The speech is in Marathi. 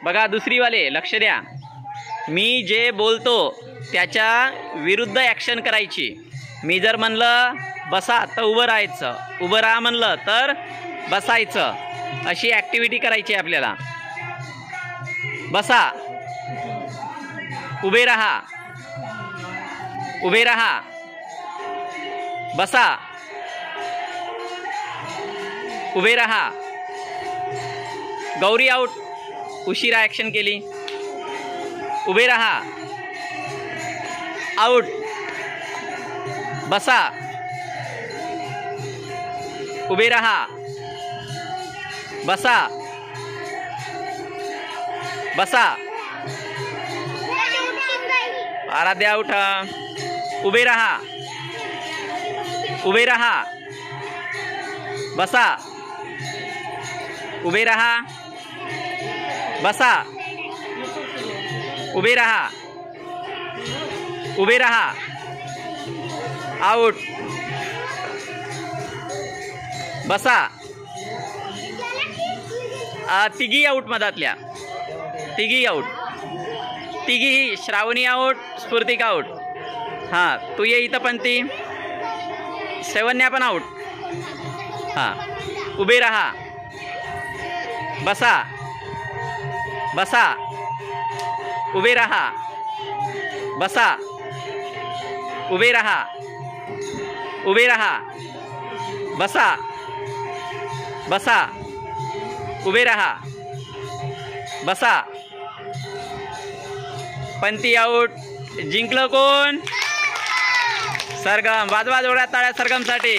बघा दुसरीवाले लक्ष द्या, मी जे बोलतो त्याच्या विरुद्ध ॲक्शन करायची। मी जर म्हणलं बसा तर उभं राहायचं, उभं राहा म्हणलं तर बसायचं, अशी ॲक्टिव्हिटी करायची आपल्याला। बसा, उभे रहा, उभे रहा, बसा, उभे रहा। गौरी आउट, उशिरा ॲक्शन केली। उभे रहा, आउट, बसा, उभे रहा, बसा, बसा। आराध्या आउट, उभे रहा, उभे रहा, बसा, उभे रहा, बसा, उभे रहा, उभे रहा, आउट, बसा। तिघी आउट मधातल्या, तिघी आउट, तिघी। श्रावणी आउट, स्फूर्तिका आउट। हां तू ये इथं पण ती सेवन्या पण आउट। हां उभे रहा, बसा, बसा, उभे रहा, बसा, उभे रहा, उभे रहा, बसा, बसा, उभे रहा, बसा। पंती आउट। जिंकलं कोण? सरगम। वाजवा जोरात टाळ्या सरगमसाठी।